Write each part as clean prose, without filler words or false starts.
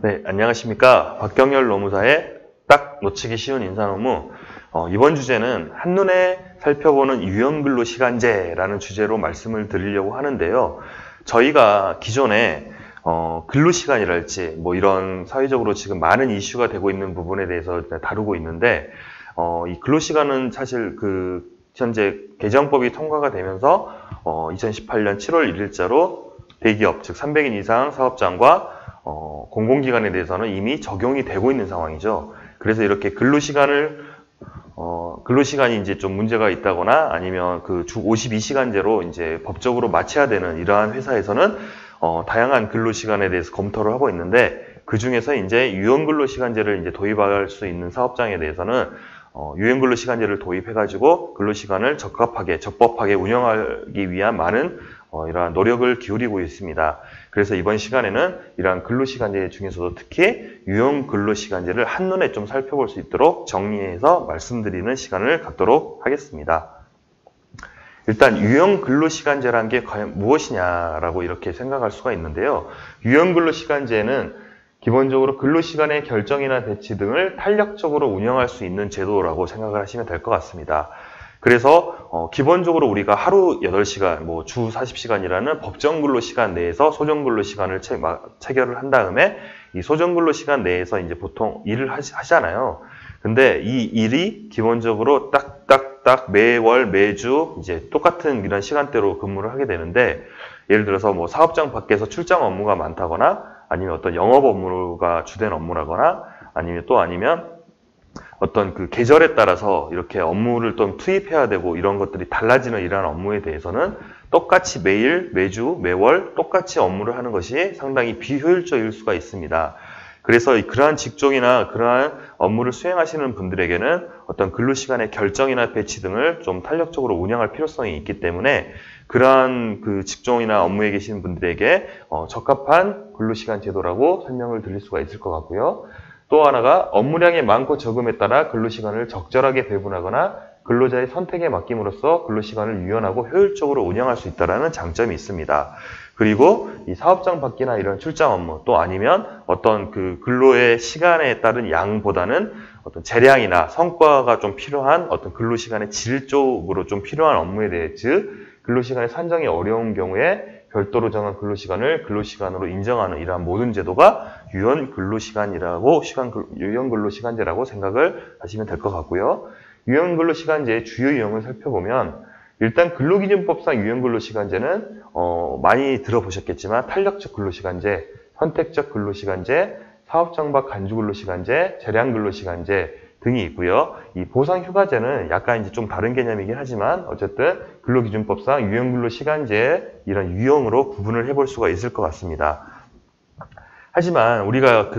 네, 안녕하십니까. 박경열 노무사의 딱 놓치기 쉬운 인사노무. 이번 주제는 한눈에 살펴보는 유형근로시간제라는 주제로 말씀을 드리려고 하는데요. 저희가 기존에 근로시간이랄지 뭐 이런 사회적으로 지금 많은 이슈가 되고 있는 부분에 대해서 다루고 있는데 이 근로시간은 사실 현재 개정법이 통과가 되면서 2018년 7월 1일자로 대기업, 즉 300인 이상 사업장과 공공기관에 대해서는 이미 적용이 되고 있는 상황이죠. 그래서 이렇게 근로시간이 이제 좀 문제가 있다거나 아니면 주 52시간제로 이제 법적으로 맞춰야 되는 이러한 회사에서는 다양한 근로시간에 대해서 검토를 하고 있는데 그 중에서 이제 유형근로시간제를 이제 도입할 수 있는 사업장에 대해서는 유형근로시간제를 도입해가지고 근로시간을 적법하게 운영하기 위한 많은 이러한 노력을 기울이고 있습니다. 그래서 이번 시간에는 이러한 근로시간제 중에서도 특히 유형근로시간제를 한눈에 좀 살펴볼 수 있도록 정리해서 말씀드리는 시간을 갖도록 하겠습니다. 일단 유형근로시간제라는 게 과연 무엇이냐라고 이렇게 생각할 수가 있는데요. 유형근로시간제는 기본적으로 근로시간의 결정이나 배치 등을 탄력적으로 운영할 수 있는 제도라고 생각을 하시면 될 것 같습니다. 그래서 기본적으로 우리가 하루 8시간, 주 40시간이라는 법정 근로시간 내에서 소정 근로시간을 체결을 한 다음에 이 소정 근로시간 내에서 이제 보통 일을 하잖아요. 근데 이 일이 기본적으로 딱딱딱 매월 매주 이제 똑같은 이런 시간대로 근무를 하게 되는데 예를 들어서 뭐 사업장 밖에서 출장 업무가 많다거나 아니면 어떤 영업 업무가 주된 업무라거나 아니면 어떤 계절에 따라서 이렇게 업무를 좀 투입해야 되고 이런 것들이 달라지는 이러한 업무에 대해서는 똑같이 매일, 매주, 매월 똑같이 업무를 하는 것이 상당히 비효율적일 수가 있습니다. 그래서 그러한 직종이나 그러한 업무를 수행하시는 분들에게는 어떤 근로시간의 결정이나 배치 등을 좀 탄력적으로 운영할 필요성이 있기 때문에 그러한 직종이나 업무에 계시는 분들에게 적합한 근로시간 제도라고 설명을 드릴 수가 있을 것 같고요. 또 하나가 업무량의 많고 적음에 따라 근로시간을 적절하게 배분하거나 근로자의 선택에 맡김으로써 근로시간을 유연하고 효율적으로 운영할 수 있다는 장점이 있습니다. 그리고 이 사업장 밖이나 이런 출장 업무 또 아니면 어떤 근로의 시간에 따른 양보다는 어떤 재량이나 성과가 좀 필요한 어떤 근로시간의 질 쪽으로 좀 필요한 업무에 대해 즉 근로시간의 산정이 어려운 경우에 별도로 정한 근로시간을 근로시간으로 인정하는 이러한 모든 제도가 유형근로시간제라고 생각을 하시면 될 것 같고요. 유형근로시간제의 주요 유형을 살펴보면 일단 근로기준법상 유형근로시간제는 많이 들어보셨겠지만 탄력적 근로시간제, 선택적 근로시간제, 사업장 밖 간주근로시간제, 재량근로시간제 등이 있고요. 이 보상휴가제는 약간 이제 좀 다른 개념이긴 하지만 어쨌든 근로기준법상 유형근로시간제의 이런 유형으로 구분을 해볼 수가 있을 것 같습니다. 하지만 우리가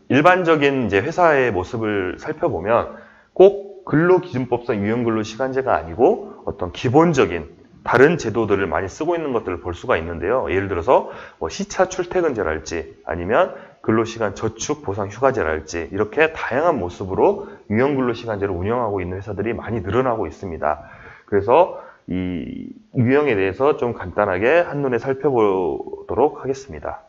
일반적인 이제 회사의 모습을 살펴보면 꼭 근로기준법상 유형근로시간제가 아니고 어떤 기본적인 다른 제도들을 많이 쓰고 있는 것들을 볼 수가 있는데요. 예를 들어서 시차 출퇴근제랄지 아니면 근로시간 저축 보상 휴가제랄지 이렇게 다양한 모습으로 유형근로시간제를 운영하고 있는 회사들이 많이 늘어나고 있습니다. 그래서 이 유형에 대해서 좀 간단하게 한눈에 살펴보도록 하겠습니다.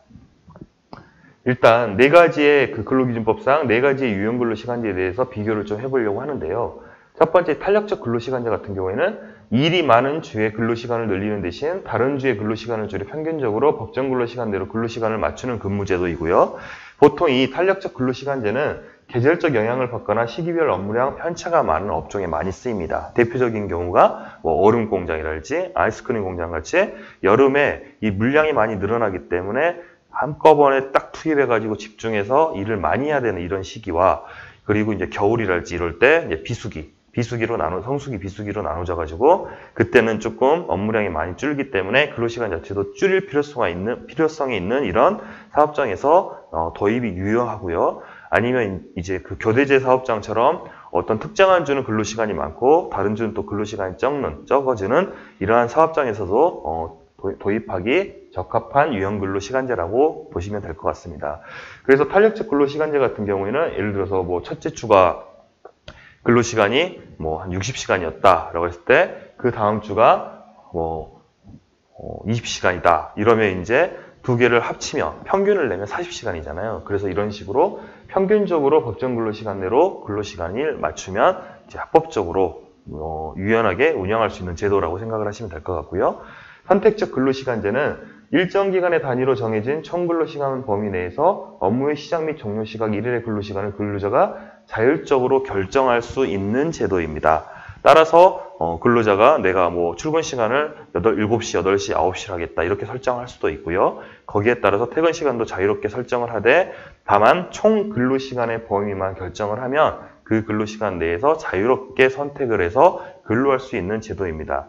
일단 4가지의 근로기준법상 4가지의 유형근로시간제에 대해서 비교를 좀 해보려고 하는데요. 첫 번째 탄력적 근로시간제 같은 경우에는 일이 많은 주의 근로시간을 늘리는 대신 다른 주의 근로시간을 줄여 평균적으로 법정 근로시간대로 근로시간을 맞추는 근무제도이고요. 보통 이 탄력적 근로시간제는 계절적 영향을 받거나 시기별 업무량 편차가 많은 업종에 많이 쓰입니다. 대표적인 경우가 얼음 공장이랄지 아이스크림 공장 같이 여름에 이 물량이 많이 늘어나기 때문에 한꺼번에 딱 투입해가지고 집중해서 일을 많이 해야 되는 이런 시기와 그리고 이제 겨울이랄지 이럴 때 이제 성수기, 비수기로 나눠져가지고 그때는 조금 업무량이 많이 줄기 때문에 근로시간 자체도 줄일 필요성이 있는 이런 사업장에서 도입이 유효하고요. 아니면 이제 교대제 사업장처럼 어떤 특정한 주는 근로시간이 많고 다른 주는 또 근로시간이 적어지는 이러한 사업장에서도 도입하기 적합한 유형근로시간제라고 보시면 될 것 같습니다. 그래서 탄력적 근로시간제 같은 경우에는 예를 들어서 첫째 주가 근로시간이 한 60시간이었다라고 했을 때 그 다음 주가 20시간이다. 이러면 이제 두 개를 합치면 평균을 내면 40시간이잖아요. 그래서 이런 식으로 평균적으로 법정 근로시간 내로 근로시간을 맞추면 이제 합법적으로 유연하게 운영할 수 있는 제도라고 생각을 하시면 될 것 같고요. 선택적 근로시간제는 일정 기간의 단위로 정해진 총근로시간 범위 내에서 업무의 시작 및 종료 시각 1일의 근로시간을 근로자가 자율적으로 결정할 수 있는 제도입니다. 따라서 근로자가 내가 뭐 출근 시간을 7시, 8시, 9시를 하겠다 이렇게 설정할 수도 있고요. 거기에 따라서 퇴근 시간도 자유롭게 설정을 하되 다만 총 근로시간의 범위만 결정을 하면 그 근로시간 내에서 자유롭게 선택을 해서 근로할 수 있는 제도입니다.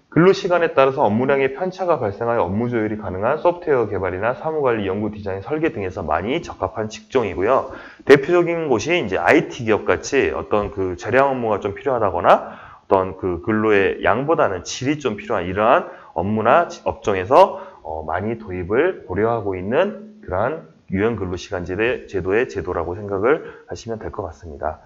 근로시간에 따라서 업무량의 편차가 발생하여 업무 조율이 가능한 소프트웨어 개발이나 사무관리, 연구, 디자인, 설계 등에서 많이 적합한 직종이고요. 대표적인 곳이 이제 IT 기업 같이 어떤 그 재량 업무가 좀 필요하다거나 어떤 그 근로의 양보다는 질이 좀 필요한 이러한 업무나 업종에서 많이 도입을 고려하고 있는 그러한 유연 근로시간 제도의 제도라고 생각을 하시면 될 것 같습니다.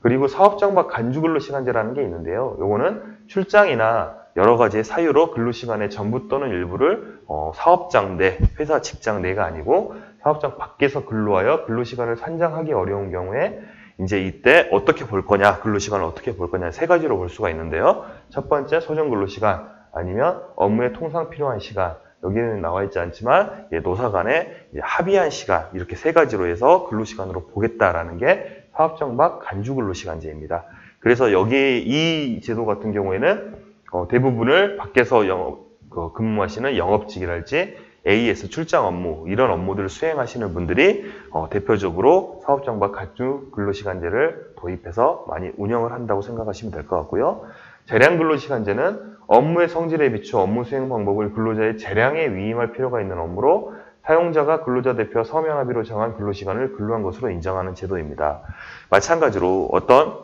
그리고 사업장박 간주 근로시간제라는 게 있는데요. 요거는 출장이나 여러 가지의 사유로 근로시간의 전부 또는 일부를 사업장 내, 회사 직장 내가 아니고 사업장 밖에서 근로하여 근로시간을 산정하기 어려운 경우에 이제 이때 어떻게 볼 거냐, 근로시간을 어떻게 볼 거냐 세 가지로 볼 수가 있는데요. 첫 번째 소정 근로시간 아니면 업무에 통상 필요한 시간, 여기에는 나와 있지 않지만 노사 간에 합의한 시간 이렇게 세 가지로 해서 근로시간으로 보겠다라는 게 사업장 밖 간주 근로시간제입니다. 그래서 여기 이 제도 같은 경우에는 대부분을 밖에서 근무하시는 영업직이랄지 AS 출장 업무 이런 업무들을 수행하시는 분들이 대표적으로 사업장 밖 간주 근로시간제를 도입해서 많이 운영을 한다고 생각하시면 될 것 같고요. 재량 근로시간제는 업무의 성질에 비추어 업무 수행 방법을 근로자의 재량에 위임할 필요가 있는 업무로 사용자가 근로자 대표와 서면 합의로 정한 근로시간을 근로한 것으로 인정하는 제도입니다. 마찬가지로 어떤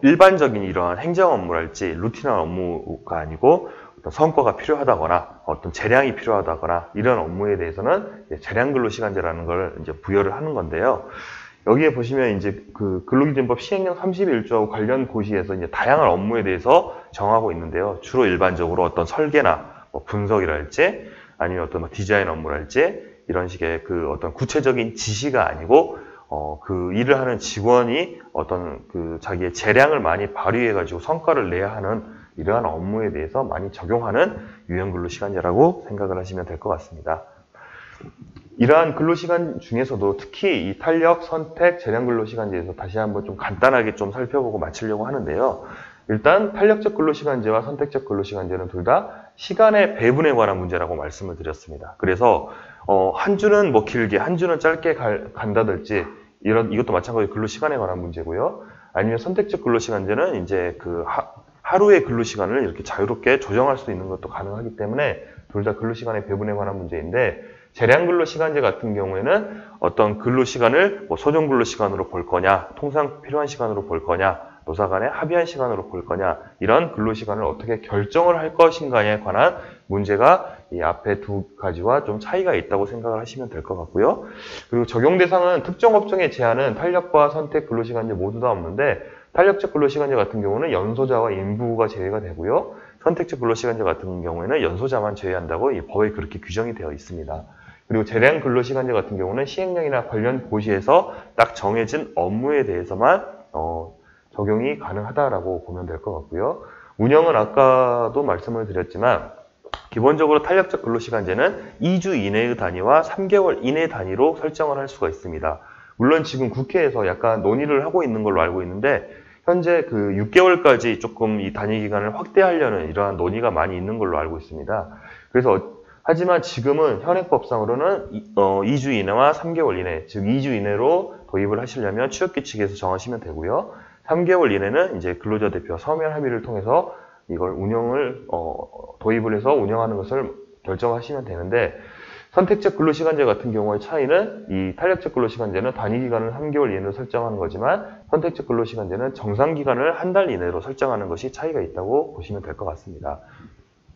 일반적인 이러한 행정 업무랄지 루틴한 업무가 아니고 어떤 성과가 필요하다거나 어떤 재량이 필요하다거나 이런 업무에 대해서는 재량 근로시간제라는 걸 이제 부여를 하는 건데요. 여기에 보시면 이제 그 근로기준법 시행령 31조하고 관련 고시에서 이제 다양한 업무에 대해서 정하고 있는데요. 주로 일반적으로 어떤 설계나 분석이랄지 아니면 어떤 디자인 업무랄지 이런 식의 그 어떤 구체적인 지시가 아니고 그 일을 하는 직원이 어떤 그 자기의 재량을 많이 발휘해가지고 성과를 내야 하는 이러한 업무에 대해서 많이 적용하는 유연 근로시간제라고 생각을 하시면 될 것 같습니다. 이러한 근로시간 중에서도 특히 이 탄력, 선택, 재량 근로시간제에서 다시 한번 좀 간단하게 좀 살펴보고 마치려고 하는데요. 일단 탄력적 근로시간제와 선택적 근로시간제는 둘 다 시간의 배분에 관한 문제라고 말씀을 드렸습니다. 그래서 한 주는 뭐 길게, 한 주는 짧게 간다든지 이것도 마찬가지로 근로시간에 관한 문제고요. 아니면 선택적 근로시간제는 이제 그 하루의 근로시간을 이렇게 자유롭게 조정할 수 있는 것도 가능하기 때문에 둘 다 근로시간의 배분에 관한 문제인데 재량 근로시간제 같은 경우에는 어떤 근로시간을 뭐 소정 근로시간으로 볼 거냐, 통상 필요한 시간으로 볼 거냐, 노사 간에 합의한 시간으로 볼 거냐 이런 근로시간을 어떻게 결정을 할 것인가에 관한 문제가 이 앞에 두 가지와 좀 차이가 있다고 생각을 하시면 될 것 같고요. 그리고 적용 대상은 특정 업종의 제한은 탄력과 선택 근로시간제 모두 다 없는데 탄력적 근로시간제 같은 경우는 연소자와 인부가 제외가 되고요. 선택적 근로시간제 같은 경우에는 연소자만 제외한다고 이 법에 그렇게 규정이 되어 있습니다. 그리고 재량 근로시간제 같은 경우는 시행령이나 관련 고시에서 딱 정해진 업무에 대해서만 적용이 가능하다라고 보면 될 것 같고요. 운영은 아까도 말씀을 드렸지만 기본적으로 탄력적 근로시간제는 2주 이내의 단위와 3개월 이내 단위로 설정을 할 수가 있습니다. 물론 지금 국회에서 약간 논의를 하고 있는 걸로 알고 있는데 현재 그 6개월까지 조금 이 단위 기간을 확대하려는 이러한 논의가 많이 있는 걸로 알고 있습니다. 그래서 하지만 지금은 현행법상으로는 2주 이내와 3개월 이내, 즉 2주 이내로 도입을 하시려면 취업규 측에서 정하시면 되고요. 3개월 이내는 이제 근로자 대표와 서면 합의를 통해서 이걸 도입을 해서 운영하는 것을 결정하시면 되는데 선택적 근로시간제 같은 경우의 차이는 이 탄력적 근로시간제는 단위 기간을 3개월 이내로 설정하는 거지만 선택적 근로시간제는 정상 기간을 한 달 이내로 설정하는 것이 차이가 있다고 보시면 될 것 같습니다.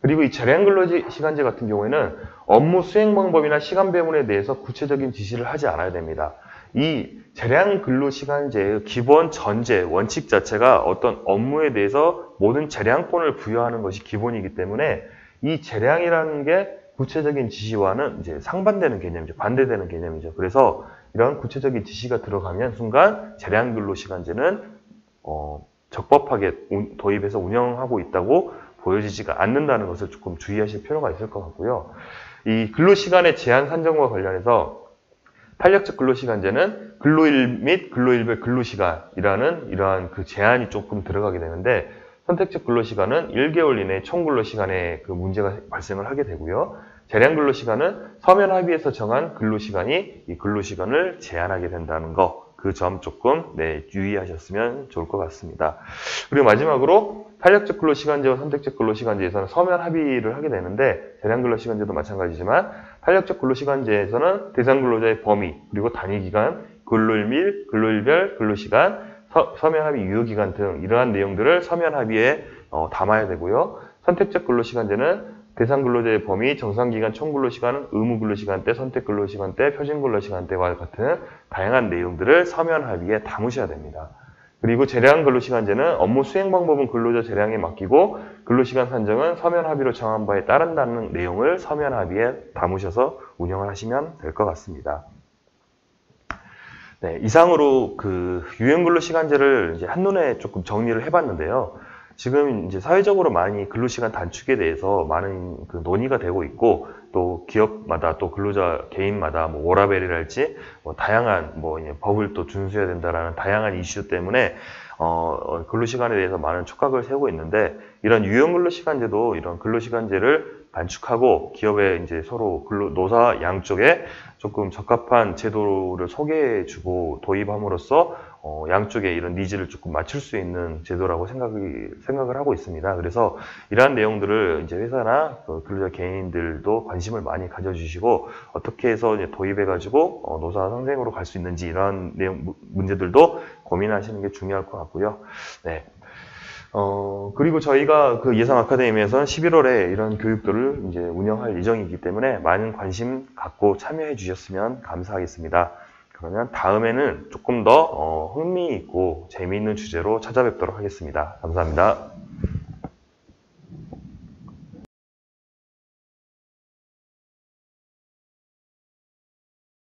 그리고 이 재량 근로시간제 같은 경우에는 업무 수행 방법이나 시간 배분에 대해서 구체적인 지시를 하지 않아야 됩니다. 이 재량 근로시간제의 기본 전제, 원칙 자체가 어떤 업무에 대해서 모든 재량권을 부여하는 것이 기본이기 때문에 이 재량이라는 게 구체적인 지시와는 이제 상반되는 개념이죠. 반대되는 개념이죠. 그래서 이런 구체적인 지시가 들어가면 순간 재량 근로시간제는 적법하게 도입해서 운영하고 있다고 보여지지가 않는다는 것을 조금 주의하실 필요가 있을 것 같고요. 이 근로시간의 제한 산정과 관련해서 탄력적 근로시간제는 근로일 및 근로일별 근로시간이라는 이러한 그 제한이 조금 들어가게 되는데, 선택적 근로시간은 1개월 이내 총 근로시간에 그 문제가 발생을 하게 되고요. 재량 근로시간은 서면 합의에서 정한 근로시간이 이 근로시간을 제한하게 된다는 거, 그 점 조금 유의하셨으면 좋을 것 같습니다. 그리고 마지막으로 탄력적 근로시간제와 선택적 근로시간제에서는 서면 합의를 하게 되는데, 재량 근로시간제도 마찬가지지만 탄력적 근로시간제에서는 대상 근로자의 범위, 그리고 단위기간, 근로일 및 근로일별 근로시간, 서면 합의 유효기간 등 이러한 내용들을 서면 합의에 담아야 되고요. 선택적 근로시간제는 대상 근로자의 범위, 정상기간, 총근로시간, 의무근로시간대, 선택근로시간대, 표준근로시간대와 같은 다양한 내용들을 서면 합의에 담으셔야 됩니다. 그리고 재량 근로시간제는 업무 수행 방법은 근로자 재량에 맡기고 근로시간 산정은 서면 합의로 정한 바에 따른다는 내용을 서면 합의에 담으셔서 운영을 하시면 될 것 같습니다. 네, 이상으로 그 유형근로시간제를 이제 한눈에 조금 정리를 해봤는데요. 지금 이제 사회적으로 많이 근로시간 단축에 대해서 많은 그 논의가 되고 있고, 또 기업마다 또 근로자 개인마다 뭐 워라밸이랄지 뭐 다양한 뭐 법을 또 준수해야 된다라는 다양한 이슈 때문에 근로시간에 대해서 많은 촉각을 세우고 있는데, 이런 유형근로시간제도 이런 근로시간제를 단축하고 기업에 이제 서로 노사 양쪽에 조금 적합한 제도를 소개해주고 도입함으로써 양쪽에 이런 니즈를 조금 맞출 수 있는 제도라고 생각을 하고 있습니다. 그래서 이러한 내용들을 이제 회사나 근로자 개인들도 관심을 많이 가져주시고, 어떻게 해서 이제 도입해가지고 노사 상생으로 갈 수 있는지 이런 내용 문제들도 고민하시는 게 중요할 것 같고요. 네. 그리고 저희가 그 예상 아카데미에서는 11월에 이런 교육들을 이제 운영할 예정이기 때문에 많은 관심 갖고 참여해 주셨으면 감사하겠습니다. 그러면 다음에는 조금 더 흥미있고 재미있는 주제로 찾아뵙도록 하겠습니다. 감사합니다.